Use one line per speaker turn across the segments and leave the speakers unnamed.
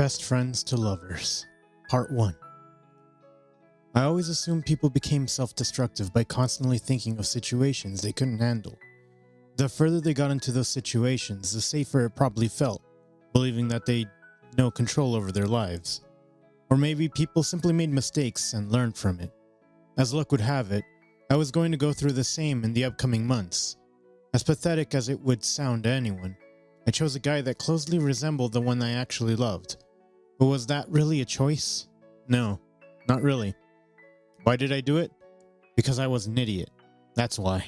Best Friends to Lovers, Part 1. I always assumed people became self-destructive by constantly thinking of situations they couldn't handle. The further they got into those situations, the safer it probably felt, believing that they'd no control over their lives. Or maybe people simply made mistakes and learned from it. As luck would have it, I was going to go through the same in the upcoming months. As pathetic as it would sound to anyone, I chose a guy that closely resembled the one I actually loved. But was that really a choice? No, not really. Why did I do it? Because I was an idiot. That's why.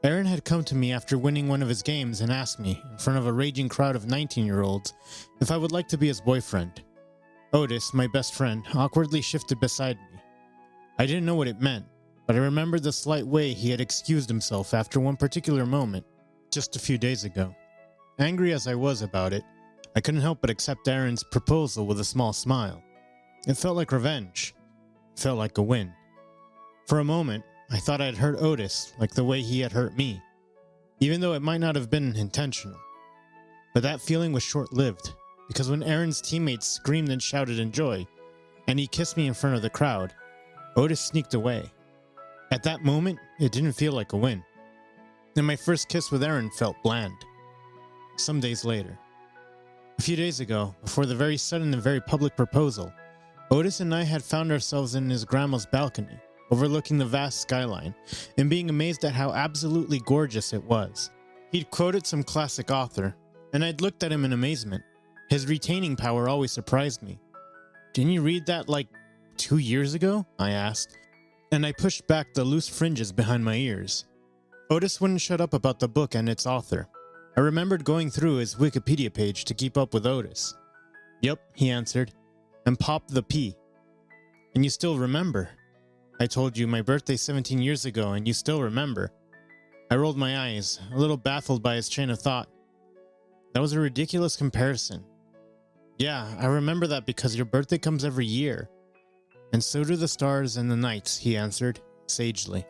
Aaron had come to me after winning one of his games and asked me, in front of a raging crowd of 19-year-olds, if I would like to be his boyfriend. Otis, my best friend, awkwardly shifted beside me. I didn't know what it meant, but I remembered the slight way he had excused himself after one particular moment, just a few days ago. Angry as I was about it, I couldn't help but accept Aaron's proposal with a small smile. It felt like revenge. It felt like a win. For a moment, I thought I had hurt Otis like the way he had hurt me, even though it might not have been intentional. But that feeling was short-lived, because when Aaron's teammates screamed and shouted in joy, and he kissed me in front of the crowd, Otis sneaked away. At that moment, it didn't feel like a win. And my first kiss with Aaron felt bland. Some days later. A few days ago, before the very sudden and very public proposal, Otis and I had found ourselves in his grandma's balcony, overlooking the vast skyline, and being amazed at how absolutely gorgeous it was. He'd quoted some classic author, and I'd looked at him in amazement. His retaining power always surprised me. "Didn't you read that like 2 years ago?" I asked, and I pushed back the loose fringes behind my ears. Otis wouldn't shut up about the book and its author. I remembered going through his Wikipedia page to keep up with Otis. "Yep," he answered, and popped the P. "And you still remember? I told you my birthday 17 years ago, and you still remember." I rolled my eyes, a little baffled by his chain of thought. That was a ridiculous comparison. "Yeah, I remember that because your birthday comes every year. And so do the stars and the nights," he answered, sagely.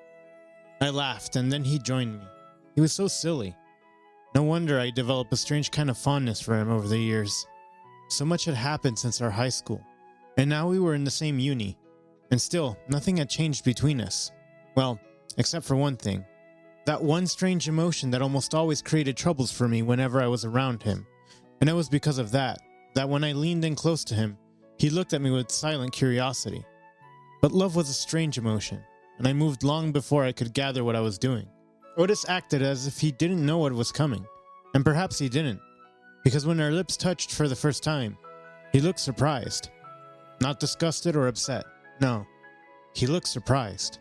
I laughed, and then he joined me. He was so silly. No wonder I developed a strange kind of fondness for him over the years. So much had happened since our high school, and now we were in the same uni. And still, nothing had changed between us. Well, except for one thing. That one strange emotion that almost always created troubles for me whenever I was around him. And it was because of that when I leaned in close to him, he looked at me with silent curiosity. But love was a strange emotion, and I moved long before I could gather what I was doing. Otis acted as if he didn't know what was coming, and perhaps he didn't, because when our lips touched for the first time, he looked surprised. Not disgusted or upset, no, he looked surprised.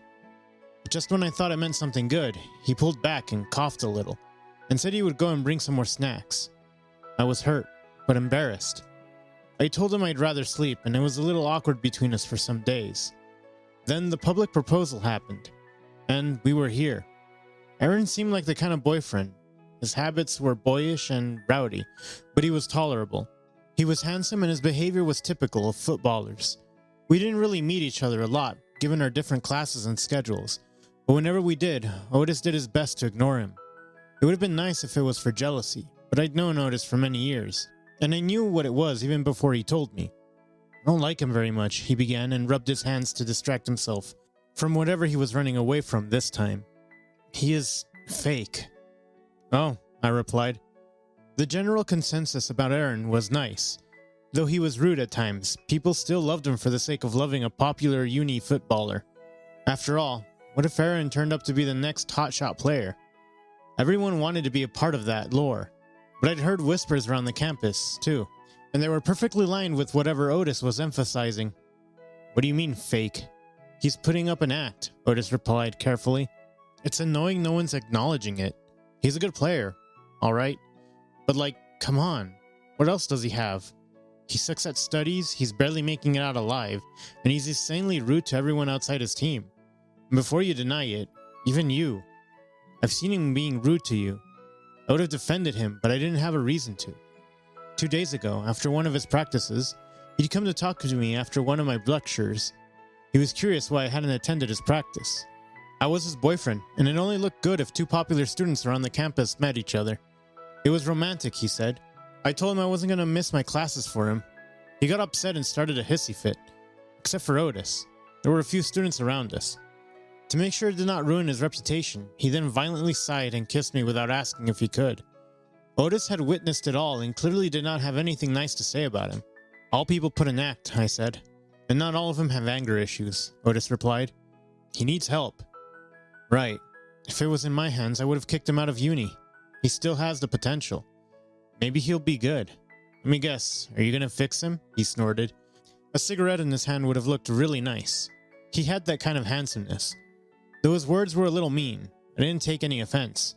But just when I thought it meant something good, he pulled back and coughed a little, and said he would go and bring some more snacks. I was hurt, but embarrassed. I told him I'd rather sleep, and it was a little awkward between us for some days. Then the public proposal happened, and we were here. Aaron seemed like the kind of boyfriend. His habits were boyish and rowdy, but he was tolerable. He was handsome, and his behavior was typical of footballers. We didn't really meet each other a lot, given our different classes and schedules, but whenever we did, Otis did his best to ignore him. It would have been nice if it was for jealousy, but I'd known Otis for many years, and I knew what it was even before he told me. "I don't like him very much," he began, and rubbed his hands to distract himself from whatever he was running away from this time. "He is fake." "Oh," I replied. The general consensus about Aaron was nice. Though he was rude at times, people still loved him for the sake of loving a popular uni footballer. After all, what if Aaron turned up to be the next hotshot player? Everyone wanted to be a part of that lore. But I'd heard whispers around the campus, too, and they were perfectly lined with whatever Otis was emphasizing. "What do you mean, fake?" "He's putting up an act," Otis replied carefully. "It's annoying no one's acknowledging it. He's a good player, all right. But come on, what else does he have? He sucks at studies, he's barely making it out alive, and he's insanely rude to everyone outside his team. And before you deny it, even you. I've seen him being rude to you. I would have defended him, but I didn't have a reason to. 2 days ago, after one of his practices, he'd come to talk to me after one of my lectures. He was curious why I hadn't attended his practice. I was his boyfriend, and it only looked good if two popular students around the campus met each other. It was romantic, he said. I told him I wasn't going to miss my classes for him. He got upset and started a hissy fit. Except for Otis. There were a few students around us. To make sure it did not ruin his reputation, he then violently sighed and kissed me without asking if he could. Otis had witnessed it all and clearly did not have anything nice to say about him. All people put an act, I said. And not all of them have anger issues, Otis replied. He needs help. Right. If it was in my hands, I would have kicked him out of uni. He still has the potential. Maybe he'll be good. Let me guess, are you gonna fix him? He snorted. A cigarette in his hand would have looked really nice. He had that kind of handsomeness. Though his words were a little mean, I didn't take any offense.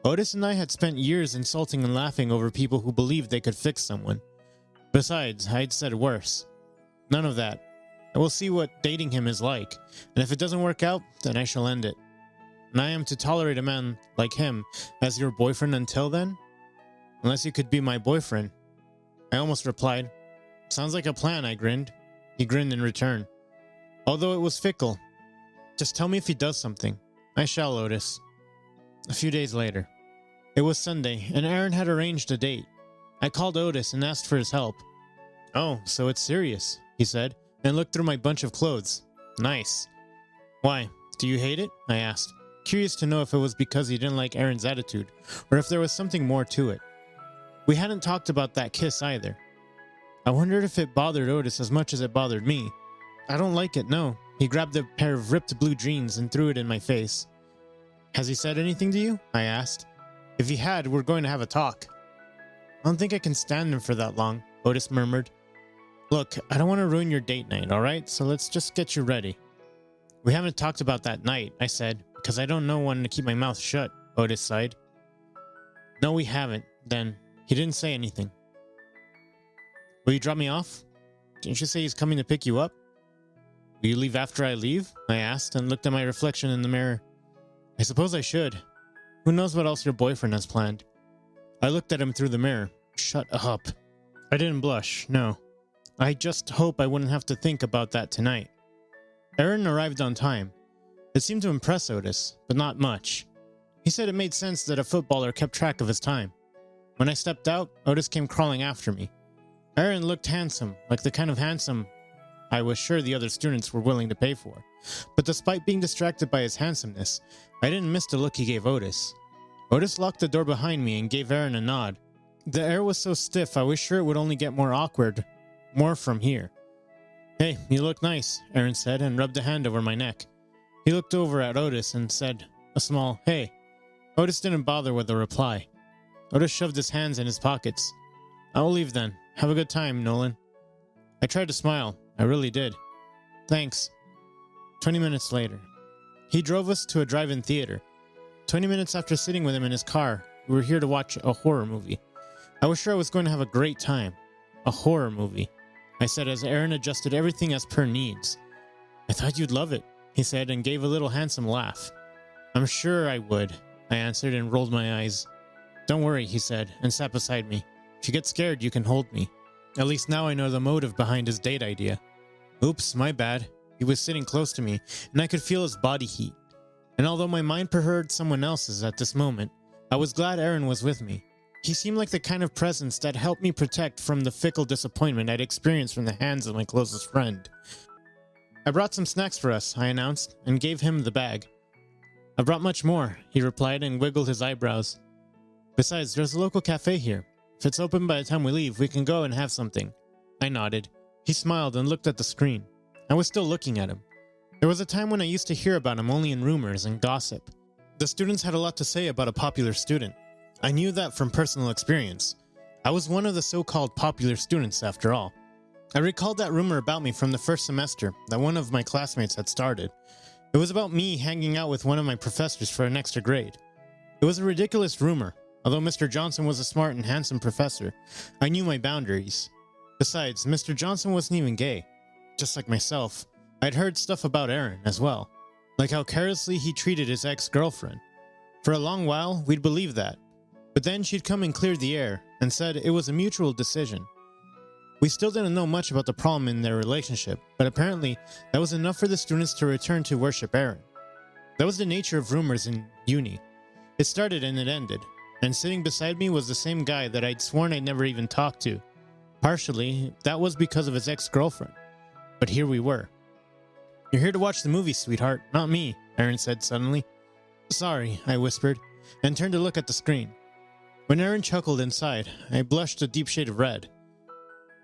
Otis and I had spent years insulting and laughing over people who believed they could fix someone. Besides, I'd said worse. None of that. I will see what dating him is like, and if it doesn't work out, then I shall end it. And I am to tolerate a man like him as your boyfriend until then? Unless you could be my boyfriend. I almost replied. Sounds like a plan, I grinned. He grinned in return. Although it was fickle. Just tell me if he does something. I shall, Otis. A few days later. It was Sunday, and Aaron had arranged a date. I called Otis and asked for his help. Oh, so it's serious, he said, and looked through my bunch of clothes. Nice. Why, do you hate it? I asked, curious to know if it was because he didn't like Aaron's attitude, or if there was something more to it. We hadn't talked about that kiss either. I wondered if it bothered Otis as much as it bothered me. I don't like it, no. He grabbed a pair of ripped blue jeans and threw it in my face. Has he said anything to you? I asked. If he had, we're going to have a talk. I don't think I can stand him for that long, Otis murmured. Look, I don't want to ruin your date night, alright? So let's just get you ready. We haven't talked about that night, I said, because I don't know when to keep my mouth shut, Otis sighed. No, we haven't, then. He didn't say anything. Will you drop me off? Didn't you say he's coming to pick you up? Will you leave after I leave? I asked and looked at my reflection in the mirror. I suppose I should. Who knows what else your boyfriend has planned? I looked at him through the mirror. Shut up. I didn't blush, no. I just hope I wouldn't have to think about that tonight. Aaron arrived on time. It seemed to impress Otis, but not much. He said it made sense that a footballer kept track of his time. When I stepped out, Otis came crawling after me. Aaron looked handsome, like the kind of handsome I was sure the other students were willing to pay for. But despite being distracted by his handsomeness, I didn't miss the look he gave Otis. Otis locked the door behind me and gave Aaron a nod. The air was so stiff I was sure it would only get more awkward, more from here. Hey, you look nice, Aaron said and rubbed a hand over my neck. He looked over at Otis and said a small, hey. Otis didn't bother with a reply. Otis shoved his hands in his pockets. I'll leave then. Have a good time, Nolan. I tried to smile. I really did. Thanks. 20 minutes later. He drove us to a drive-in theater. 20 minutes after sitting with him in his car, we were here to watch a horror movie. I was sure I was going to have a great time. A horror movie, I said as Aaron adjusted everything as per needs. I thought you'd love it, he said and gave a little handsome laugh. I'm sure I would, I answered and rolled my eyes. Don't worry, he said, and sat beside me. If you get scared, you can hold me. At least now I know the motive behind his date idea. Oops, my bad. He was sitting close to me, and I could feel his body heat. And although my mind preferred someone else's at this moment, I was glad Aaron was with me. He seemed like the kind of presence that helped me protect from the fickle disappointment I'd experienced from the hands of my closest friend. I brought some snacks for us, I announced, and gave him the bag. I brought much more, he replied and wiggled his eyebrows. Besides, there's a local cafe here. If it's open by the time we leave, we can go and have something. I nodded. He smiled and looked at the screen. I was still looking at him. There was a time when I used to hear about him only in rumors and gossip. The students had a lot to say about a popular student. I knew that from personal experience. I was one of the so-called popular students, after all. I recalled that rumor about me from the first semester that one of my classmates had started. It was about me hanging out with one of my professors for an extra grade. It was a ridiculous rumor. Although Mr. Johnson was a smart and handsome professor, I knew my boundaries. Besides, Mr. Johnson wasn't even gay. Just like myself, I'd heard stuff about Aaron as well, like how carelessly he treated his ex-girlfriend. For a long while, we'd believed that. But then she'd come and cleared the air and said it was a mutual decision. We still didn't know much about the problem in their relationship, but apparently that was enough for the students to return to worship Aaron. That was the nature of rumors in uni. It started and it ended. And sitting beside me was the same guy that I'd sworn I'd never even talked to. Partially, that was because of his ex-girlfriend. But here we were. "You're here to watch the movie, sweetheart, not me," Aaron said suddenly. "Sorry," I whispered, and turned to look at the screen. When Aaron chuckled inside, I blushed a deep shade of red.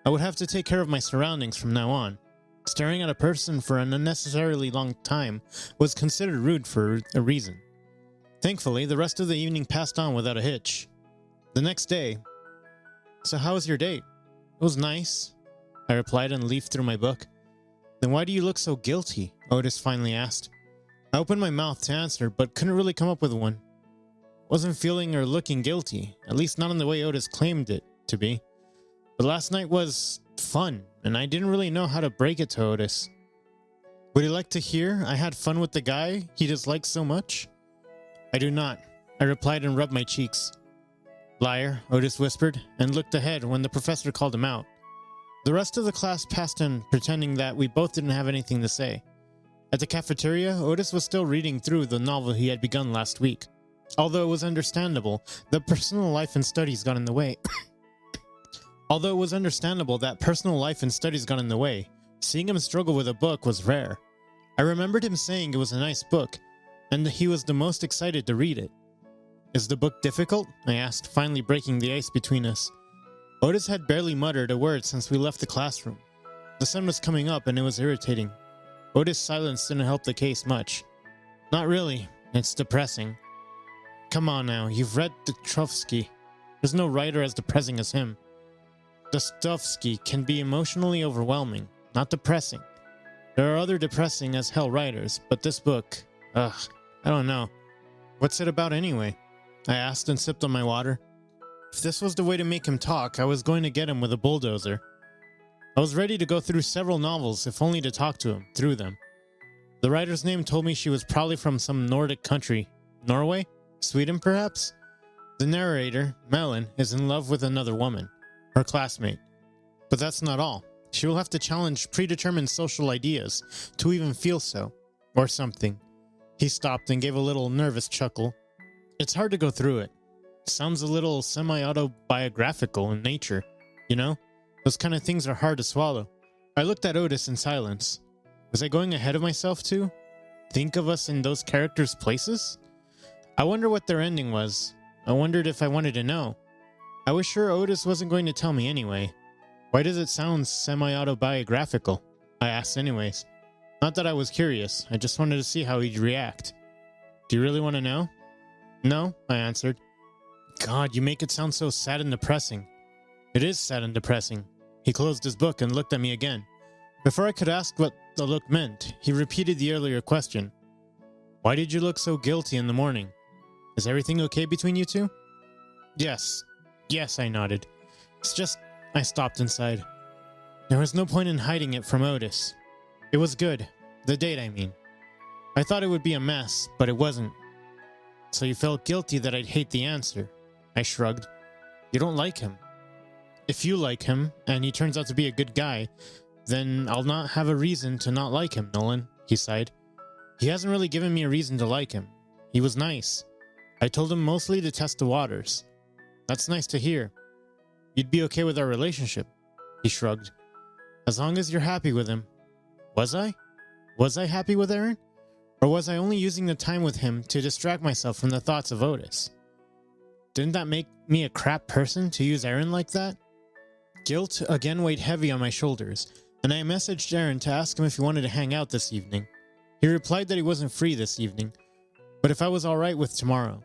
I would have to take care of my surroundings from now on. Staring at a person for an unnecessarily long time was considered rude for a reason. Thankfully, the rest of the evening passed on without a hitch. The next day, "So how was your date?" "It was nice," I replied and leafed through my book. "Then why do you look so guilty?" Otis finally asked. I opened my mouth to answer, but couldn't really come up with one. Wasn't feeling or looking guilty, at least not in the way Otis claimed it to be. But last night was fun, and I didn't really know how to break it to Otis. Would he like to hear I had fun with the guy he disliked so much? "I do not," I replied and rubbed my cheeks. "Liar," Otis whispered, and looked ahead when the professor called him out. The rest of the class passed him, pretending that we both didn't have anything to say. At the cafeteria, Otis was still reading through the novel he had begun last week. Although it was understandable that personal life and studies got in the way. Seeing him struggle with a book was rare. I remembered him saying it was a nice book, and that he was the most excited to read it. "Is the book difficult?" I asked, finally breaking the ice between us. Otis had barely muttered a word since we left the classroom. The sun was coming up and it was irritating. Otis' silence didn't help the case much. "Not really. It's depressing." "Come on now, you've read Dostoevsky. There's no writer as depressing as him." "Dostoevsky can be emotionally overwhelming, not depressing. There are other depressing as hell writers, but this book, I don't know." "What's it about anyway?" I asked and sipped on my water. If this was the way to make him talk, I was going to get him with a bulldozer. I was ready to go through several novels, if only to talk to him through them. The writer's name told me she was probably from some Nordic country. Norway? Sweden, perhaps? The narrator, Melon, is in love with another woman, her classmate. But that's not all. She will have to challenge predetermined social ideas to even feel so, or something. He stopped and gave a little nervous chuckle. It's hard to go through it. Sounds a little semi-autobiographical in nature, you know? Those kind of things are hard to swallow. I looked at Otis in silence. Was I going ahead of myself too? Think of us in those characters' places? I wonder what their ending was. I wondered if I wanted to know. I was sure Otis wasn't going to tell me anyway. Why does it sound semi-autobiographical? I asked anyways. Not that I was curious, I just wanted to see how he'd react. Do you really want to know? No, I answered. God, you make it sound so sad and depressing. It is sad and depressing. He closed his book and looked at me again. Before I could ask what the look meant, he repeated the earlier question. Why did you look so guilty in the morning? Is everything okay between you two? Yes, I nodded. It's just, I stopped inside. There was no point in hiding it from Otis. It was good. The date, I mean. I thought it would be a mess, but it wasn't. So you felt guilty that I'd hate the answer. I shrugged. You don't like him. If you like him, and he turns out to be a good guy, then I'll not have a reason to not like him, Nolan, he sighed. He hasn't really given me a reason to like him. He was nice. I told him mostly to test the waters. That's nice to hear. You'd be okay with our relationship, he shrugged. As long as you're happy with him. Was I? Was I happy with Aaron? Or was I only using the time with him to distract myself from the thoughts of Otis? Didn't that make me a crap person to use Aaron like that? Guilt again weighed heavy on my shoulders, and I messaged Aaron to ask him if he wanted to hang out this evening. He replied that he wasn't free this evening, but if I was alright with tomorrow.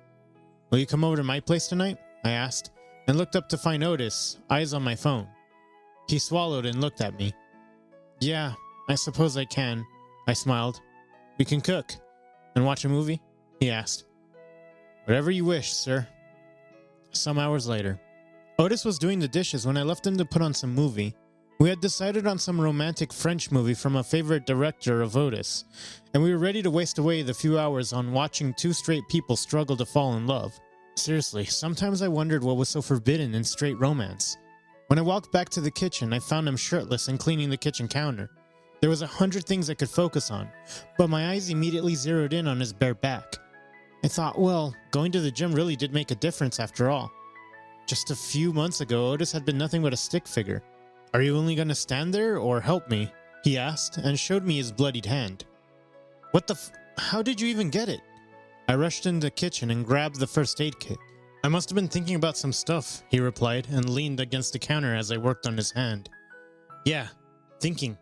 Will you come over to my place tonight? I asked, and looked up to find Otis, eyes on my phone. He swallowed and looked at me. Yeah, I suppose I can, I smiled. We can cook. And watch a movie? He asked. Whatever you wish, sir. Some hours later. Otis was doing the dishes when I left him to put on some movie. We had decided on some romantic French movie from a favorite director of Otis, and we were ready to waste away the few hours on watching two straight people struggle to fall in love. Seriously, sometimes I wondered what was so forbidden in straight romance. When I walked back to the kitchen, I found him shirtless and cleaning the kitchen counter. There was 100 things I could focus on, but my eyes immediately zeroed in on his bare back. I thought, well, going to the gym really did make a difference after all. Just a few months ago, Otis had been nothing but a stick figure. Are you only gonna stand there or help me? He asked and showed me his bloodied hand. What the How did you even get it? I rushed into the kitchen and grabbed the first aid kit. I must have been thinking about some stuff, he replied and leaned against the counter as I worked on his hand. Yeah, thinking.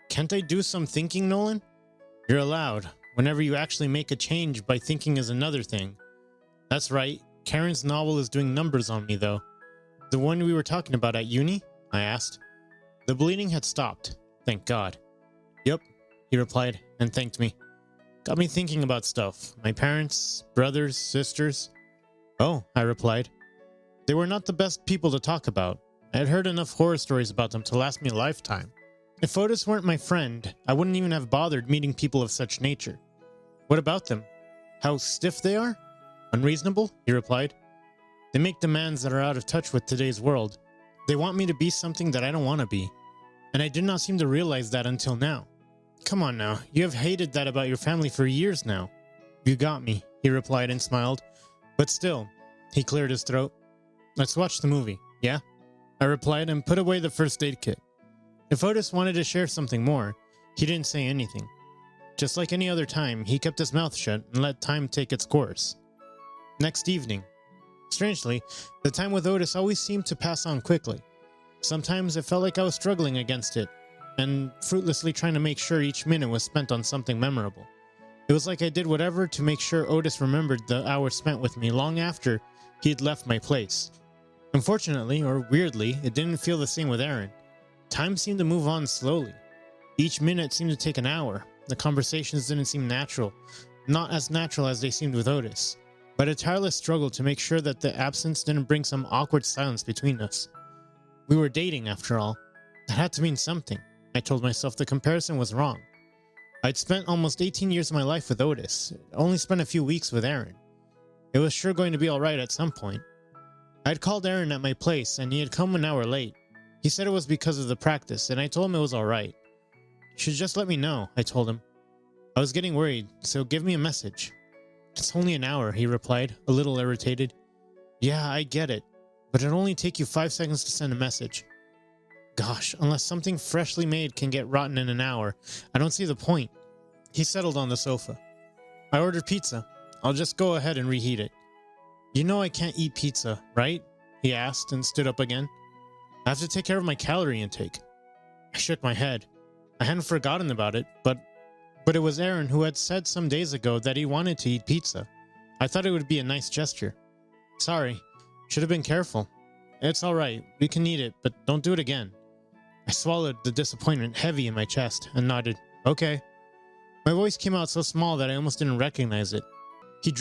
Can't I do some thinking, Nolan? You're allowed. Whenever you actually make a change by thinking is another thing. That's right. Karen's novel is doing numbers on me, though. The one we were talking about at uni? I asked. The bleeding had stopped. Thank God. Yep, he replied and thanked me. Got me thinking about stuff. My parents, brothers, sisters. Oh, I replied. They were not the best people to talk about. I had heard enough horror stories about them to last me a lifetime. If Otis weren't my friend, I wouldn't even have bothered meeting people of such nature. What about them? How stiff they are? Unreasonable? He replied. They make demands that are out of touch with today's world. They want me to be something that I don't want to be. And I did not seem to realize that until now. Come on now, you have hated that about your family for years now. You got me, he replied and smiled. But still, he cleared his throat. Let's watch the movie, yeah? I replied and put away the first aid kit. If Otis wanted to share something more, he didn't say anything. Just like any other time, he kept his mouth shut and let time take its course. Next evening. Strangely, the time with Otis always seemed to pass on quickly. Sometimes it felt like I was struggling against it, and fruitlessly trying to make sure each minute was spent on something memorable. It was like I did whatever to make sure Otis remembered the hours spent with me long after he had left my place. Unfortunately, or weirdly, it didn't feel the same with Aaron. Time seemed to move on slowly. Each minute seemed to take an hour. The conversations didn't seem natural, not as natural as they seemed with Otis, but a tireless struggle to make sure that the absence didn't bring some awkward silence between us. We were dating, after all. That had to mean something. I told myself the comparison was wrong. I'd spent almost 18 years of my life with Otis, only spent a few weeks with Aaron. It was sure going to be alright at some point. I'd called Aaron at my place and he had come an hour late. He said it was because of the practice, and I told him it was alright. You should just let me know, I told him. I was getting worried, so give me a message. It's only an hour, he replied, a little irritated. Yeah, I get it, but it'll only take you 5 seconds to send a message. Gosh, unless something freshly made can get rotten in an hour, I don't see the point. He settled on the sofa. I ordered pizza. I'll just go ahead and reheat it. You know I can't eat pizza, right? He asked and stood up again. I have to take care of my calorie intake. I shook my head. I hadn't forgotten about it, but it was Aaron who had said some days ago that he wanted to eat pizza. I thought it would be a nice gesture. Sorry, should have been careful. It's alright, we can eat it, but don't do it again. I swallowed the disappointment heavy in my chest and nodded, okay. My voice came out so small that I almost didn't recognize it. He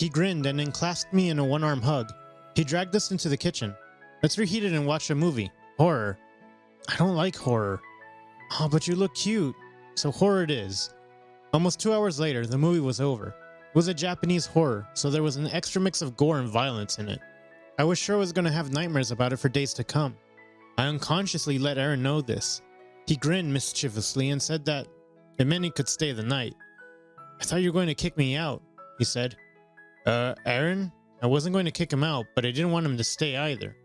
grinned and then clasped me in a one-arm hug. He dragged us into the kitchen. Let's reheat it and watch a movie. Horror. I don't like horror. Oh, but you look cute. So horror it is. Almost 2 hours later, the movie was over. It was a Japanese horror, so there was an extra mix of gore and violence in it. I was sure I was going to have nightmares about it for days to come. I unconsciously let Aaron know this. He grinned mischievously and said that it meant he could stay the night. I thought you were going to kick me out, he said. Aaron? I wasn't going to kick him out, but I didn't want him to stay either.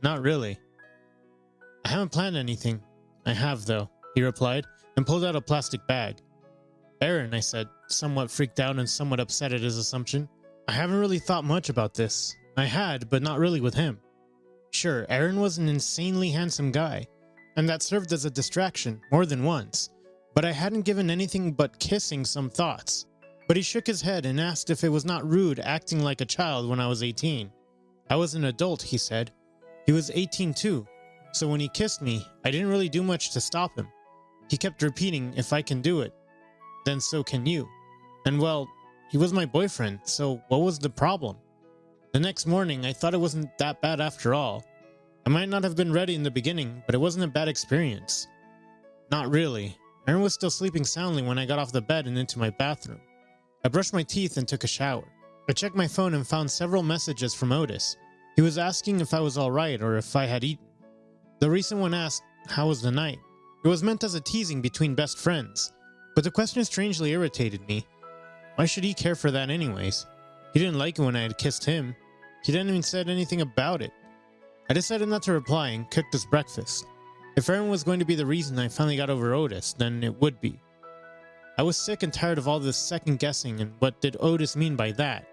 Not really. I haven't planned anything. I have, though, he replied, and pulled out a plastic bag. Aaron, I said, somewhat freaked out and somewhat upset at his assumption. I haven't really thought much about this. I had, but not really with him. Sure, Aaron was an insanely handsome guy, and that served as a distraction more than once, but I hadn't given anything but kissing some thoughts. But he shook his head and asked if it was not rude acting like a child when I was 18. I was an adult, he said. He was 18 too, so when he kissed me, I didn't really do much to stop him. He kept repeating, if I can do it, then so can you. And well, he was my boyfriend, so what was the problem? The next morning, I thought it wasn't that bad after all. I might not have been ready in the beginning, but it wasn't a bad experience. Not really. Aaron was still sleeping soundly when I got off the bed and into my bathroom. I brushed my teeth and took a shower. I checked my phone and found several messages from Otis. He was asking if I was alright or if I had eaten. The recent one asked, how was the night? It was meant as a teasing between best friends, but the question strangely irritated me. Why should he care for that anyways? He didn't like it when I had kissed him. He didn't even said anything about it. I decided not to reply and cooked us breakfast. If Aaron was going to be the reason I finally got over Otis, then it would be. I was sick and tired of all this second guessing and what did Otis mean by that?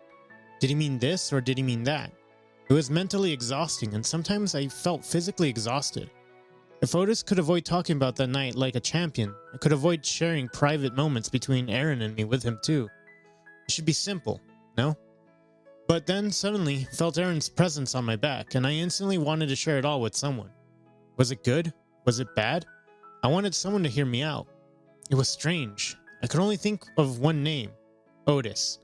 Did he mean this or did he mean that? It was mentally exhausting and sometimes I felt physically exhausted. If Otis could avoid talking about that night like a champion, I could avoid sharing private moments between Aaron and me with him too. It should be simple, no? But then suddenly felt Aaron's presence on my back and I instantly wanted to share it all with someone. Was it good? Was it bad? I wanted someone to hear me out. It was strange. I could only think of one name. Otis.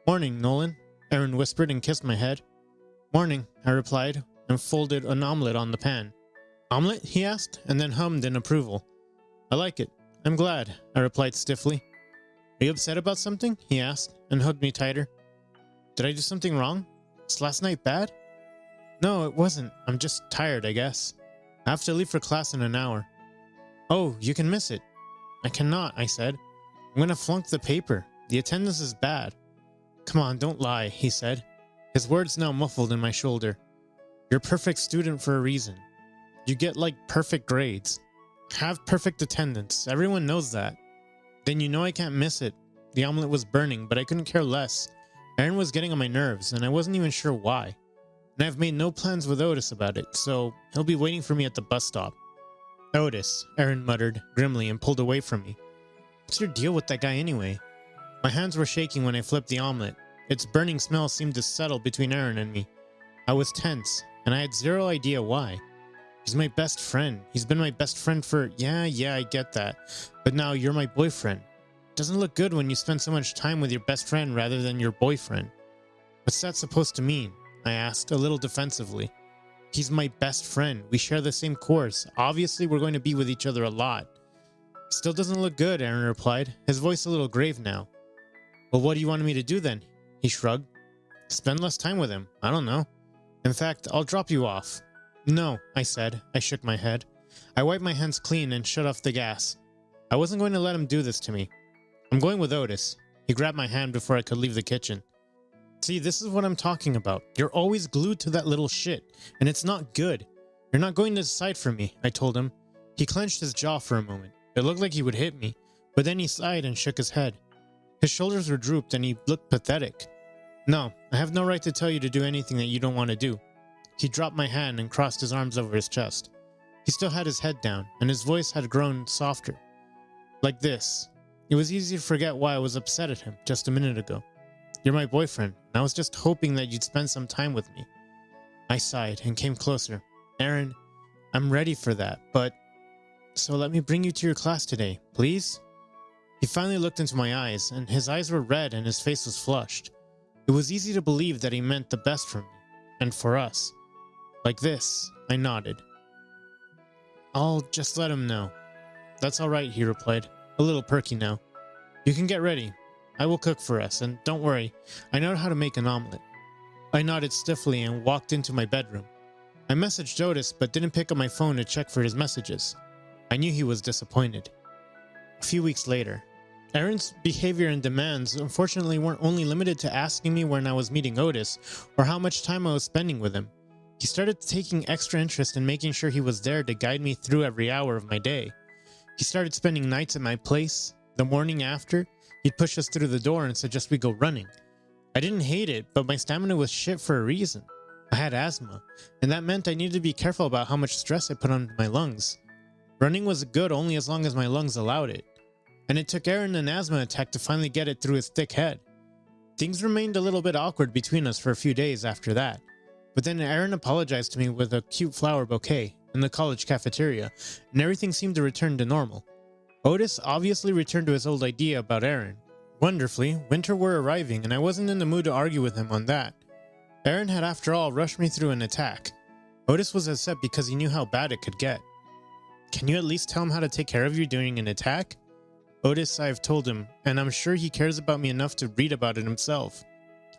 "Morning, Nolan," Aaron whispered and kissed my head. "Morning," I replied and folded an omelet on the pan. "Omelet?" he asked and then hummed in approval. "I like it. I'm glad," I replied stiffly. "Are you upset about something?" he asked and hugged me tighter. "Did I do something wrong? Was last night bad?" "No, it wasn't. I'm just tired, I guess. I have to leave for class in an hour." "Oh, you can miss it." "I cannot," I said. "I'm gonna flunk the paper. The attendance is bad." "Come on, don't lie," he said, his words now muffled in my shoulder. "You're a perfect student for a reason. You get like perfect grades. Have perfect attendance. Everyone knows that." "Then you know I can't miss it." The omelet was burning, but I couldn't care less. Aaron was getting on my nerves, and I wasn't even sure why. And I've made no plans with Otis about it, so he'll be waiting for me at the bus stop. "Otis," Aaron muttered grimly and pulled away from me. "What's your deal with that guy anyway?" My hands were shaking when I flipped the omelet. Its burning smell seemed to settle between Aaron and me. I was tense, and I had zero idea why. He's my best friend. He's been my best friend for... Yeah, I get that. But now you're my boyfriend. It doesn't look good when you spend so much time with your best friend rather than your boyfriend. What's that supposed to mean? I asked, a little defensively. He's my best friend. We share the same course. Obviously, we're going to be with each other a lot. Still doesn't look good, Aaron replied, his voice a little grave now. Well, what do you want me to do then? He shrugged. Spend less time with him. I don't know. In fact, I'll drop you off. No, I said. I shook my head. I wiped my hands clean and shut off the gas. I wasn't going to let him do this to me. I'm going with Otis. He grabbed my hand before I could leave the kitchen. See, this is what I'm talking about. You're always glued to that little shit, and it's not good. You're not going to decide for me, I told him. He clenched his jaw for a moment. It looked like he would hit me, but then he sighed and shook his head. His shoulders were drooped and he looked pathetic. No, I have no right to tell you to do anything that you don't want to do. He dropped my hand and crossed his arms over his chest. He still had his head down, and his voice had grown softer. Like this. It was easy to forget why I was upset at him just a minute ago. You're my boyfriend, and I was just hoping that you'd spend some time with me. I sighed and came closer. Aaron, I'm ready for that, but... So let me bring you to your class today, please? He finally looked into my eyes, and his eyes were red and his face was flushed. It was easy to believe that he meant the best for me, and for us. Like this, I nodded. I'll just let him know. That's all right, he replied, a little perky now. You can get ready. I will cook for us, and don't worry, I know how to make an omelet. I nodded stiffly and walked into my bedroom. I messaged Otis, but didn't pick up my phone to check for his messages. I knew he was disappointed. A few weeks later, Aaron's behavior and demands unfortunately weren't only limited to asking me when I was meeting Otis or how much time I was spending with him. He started taking extra interest in making sure he was there to guide me through every hour of my day. He started spending nights at my place. The morning after, he'd push us through the door and suggest we go running. I didn't hate it, but my stamina was shit for a reason. I had asthma, and that meant I needed to be careful about how much stress I put on my lungs. Running was good only as long as my lungs allowed it, and it took Aaron an asthma attack to finally get it through his thick head. Things remained a little bit awkward between us for a few days after that, but then Aaron apologized to me with a cute flower bouquet in the college cafeteria, and everything seemed to return to normal. Otis obviously returned to his old idea about Aaron. Wonderfully, winter were arriving, and I wasn't in the mood to argue with him on that. Aaron had after all rushed me through an attack. Otis was upset because he knew how bad it could get. Can you at least tell him how to take care of you during an attack? Otis, I've told him, and I'm sure he cares about me enough to read about it himself.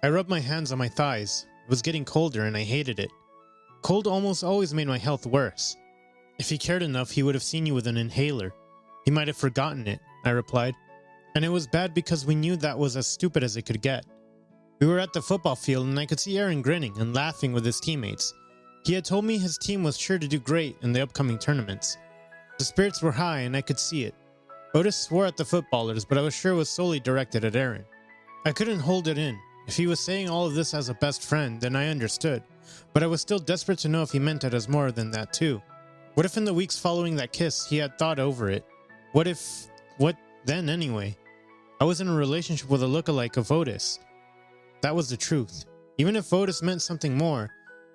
I rubbed my hands on my thighs. It was getting colder and I hated it. Cold almost always made my health worse. If he cared enough, he would have seen you with an inhaler. He might have forgotten it, I replied. And it was bad because we knew that was as stupid as it could get. We were at the football field and I could see Aaron grinning and laughing with his teammates. He had told me his team was sure to do great in the upcoming tournaments. The spirits were high and I could see it. Otis swore at the footballers, but I was sure it was solely directed at Aaron. I couldn't hold it in. If he was saying all of this as a best friend, then I understood. But I was still desperate to know if he meant it as more than that too. What if in the weeks following that kiss, he had thought over it? What then anyway? I was in a relationship with a lookalike of Otis. That was the truth. Even if Otis meant something more,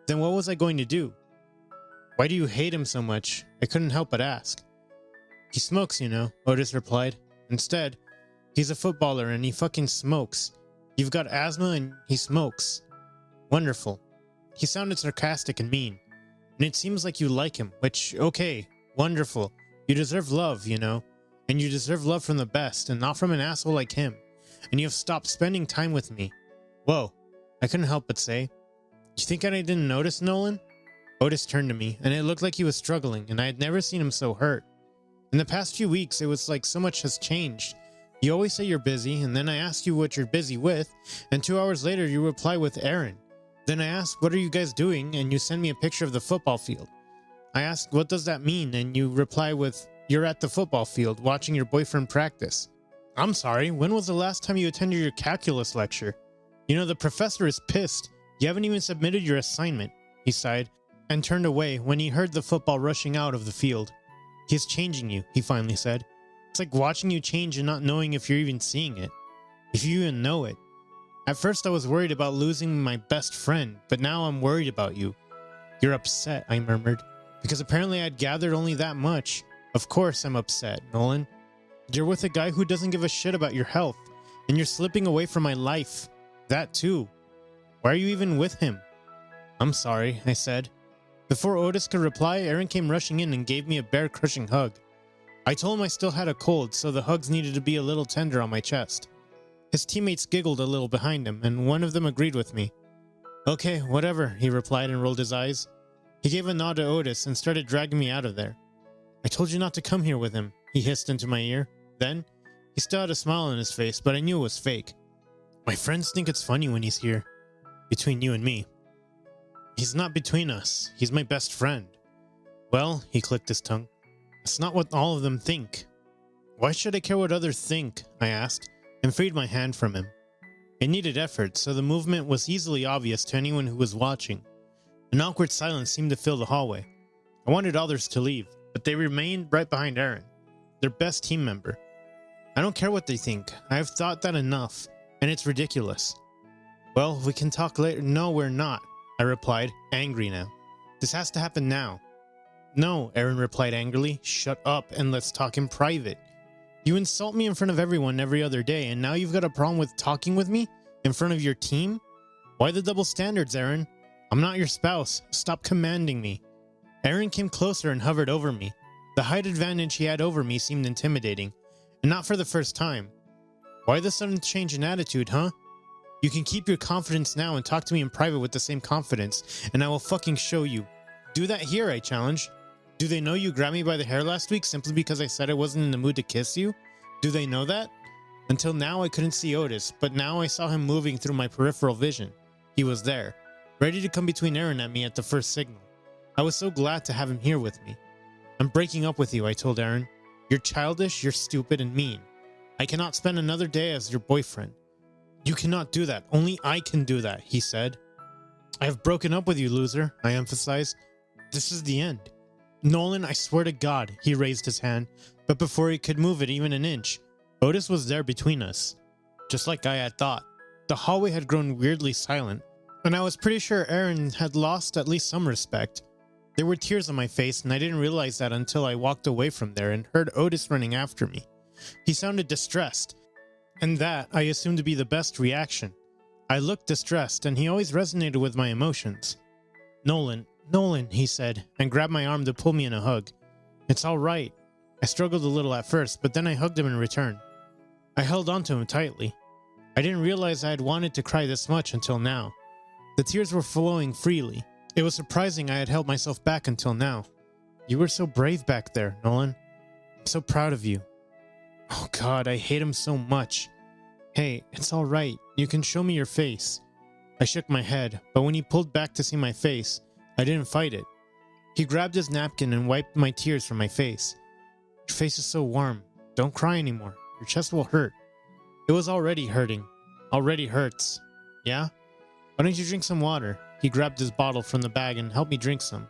then what was I going to do? Why do you hate him so much? I couldn't help but ask. He smokes, you know, Otis replied. Instead, he's a footballer and he fucking smokes. You've got asthma and he smokes. Wonderful. He sounded sarcastic and mean. And it seems like you like him, which, okay, wonderful. You deserve love, you know. And you deserve love from the best and not from an asshole like him. And you have stopped spending time with me. Whoa, I couldn't help but say. You think I didn't notice, Nolan? Otis turned to me, and it looked like he was struggling, and I had never seen him so hurt. In the past few weeks, it was like so much has changed. You always say you're busy, and then I ask you what you're busy with, and 2 hours later you reply with Aaron. Then I ask, what are you guys doing, and you send me a picture of the football field. I ask, what does that mean, and you reply with, you're at the football field watching your boyfriend practice. I'm sorry, when was the last time you attended your calculus lecture? You know, the professor is pissed. You haven't even submitted your assignment, he sighed, and turned away when he heard the football rushing out of the field. He's changing you, he finally said. It's like watching you change and not knowing if you're even seeing it. If you even know it. At first I was worried about losing my best friend, but now I'm worried about you. You're upset, I murmured, because apparently I'd gathered only that much. Of course I'm upset, Nolan. You're with a guy who doesn't give a shit about your health, and you're slipping away from my life. That too. Why are you even with him? I'm sorry, I said. Before Otis could reply, Aaron came rushing in and gave me a bear-crushing hug. I told him I still had a cold, so the hugs needed to be a little tender on my chest. His teammates giggled a little behind him, and one of them agreed with me. Okay, whatever, he replied and rolled his eyes. He gave a nod to Otis and started dragging me out of there. I told you not to come here with him, he hissed into my ear. Then, he still had a smile on his face, but I knew it was fake. My friends think it's funny when he's here. Between you and me. He's not between us. He's my best friend. Well, he clicked his tongue. That's not what all of them think. Why should I care what others think? I asked, and freed my hand from him. It needed effort, so the movement was easily obvious to anyone who was watching. An awkward silence seemed to fill the hallway. I wanted others to leave, but they remained right behind Aaron, their best team member. I don't care what they think. I have thought that enough, and it's ridiculous. Well, we can talk later. No, we're not, I replied, angry now. This has to happen now. No, Aaron replied angrily. Shut up and let's talk in private. You insult me in front of everyone every other day, and now you've got a problem with talking with me in front of your team? Why the double standards, Aaron? I'm not your spouse. Stop commanding me. Aaron came closer and hovered over me. The height advantage he had over me seemed intimidating, and not for the first time. Why the sudden change in attitude, huh? You can keep your confidence now and talk to me in private with the same confidence, and I will fucking show you. Do that here, I challenged. Do they know you grabbed me by the hair last week simply because I said I wasn't in the mood to kiss you? Do they know that? Until now I couldn't see Otis, but now I saw him moving through my peripheral vision. He was there, ready to come between Aaron and me at the first signal. I was so glad to have him here with me. I'm breaking up with you, I told Aaron. You're childish, you're stupid, and mean. I cannot spend another day as your boyfriend. You cannot do that. Only I can do that, he said. I have broken up with you, loser, I emphasized. This is the end. Nolan, I swear to God, he raised his hand, but before he could move it even an inch, Otis was there between us. Just like I had thought. The hallway had grown weirdly silent, and I was pretty sure Aaron had lost at least some respect. There were tears on my face, and I didn't realize that until I walked away from there and heard Otis running after me. He sounded distressed, and that I assumed to be the best reaction. I looked distressed, and he always resonated with my emotions. Nolan, he said, and grabbed my arm to pull me in a hug. It's all right. I struggled a little at first, but then I hugged him in return. I held onto him tightly. I didn't realize I had wanted to cry this much until now. The tears were flowing freely. It was surprising I had held myself back until now. You were so brave back there, Nolan. I'm so proud of you. Oh God, I hate him so much. Hey, it's all right. You can show me your face. I shook my head, but when he pulled back to see my face, I didn't fight it. He grabbed his napkin and wiped my tears from my face. Your face is so warm. Don't cry anymore. Your chest will hurt. It was already hurting. Already hurts. Yeah? Why don't you drink some water? He grabbed his bottle from the bag and helped me drink some.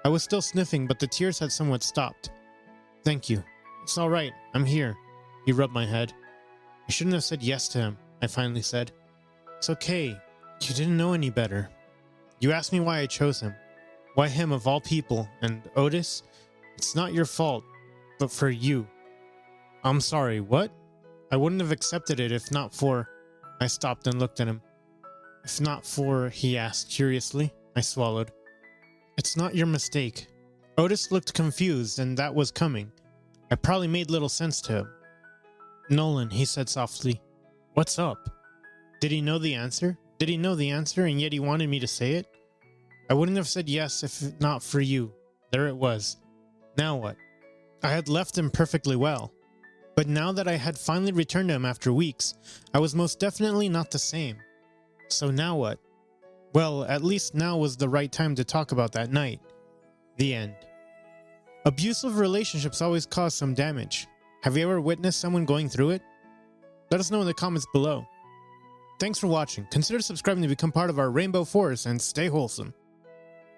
I was still sniffing, but the tears had somewhat stopped. Thank you. It's all right. I'm here. He rubbed my head. I shouldn't have said yes to him, I finally said. It's okay. You didn't know any better. You asked me why I chose him. Why him of all people? And Otis? It's not your fault, but for you. I'm sorry, what? I wouldn't have accepted it if not for... I stopped and looked at him. If not for... he asked curiously. I swallowed. It's not your mistake. Otis looked confused, and that was coming. I probably made little sense to him. Nolan, he said softly. What's up? Did he know the answer? Did he know the answer and yet he wanted me to say it? I wouldn't have said yes if not for you. There it was. Now what? I had left him perfectly well. But now that I had finally returned to him after weeks, I was most definitely not the same. So now what? Well, at least now was the right time to talk about that night. The end. Abusive relationships always cause some damage. Have you ever witnessed someone going through it? Let us know in the comments below. Thanks for watching. Consider subscribing to become part of our Rainbow Force and stay wholesome.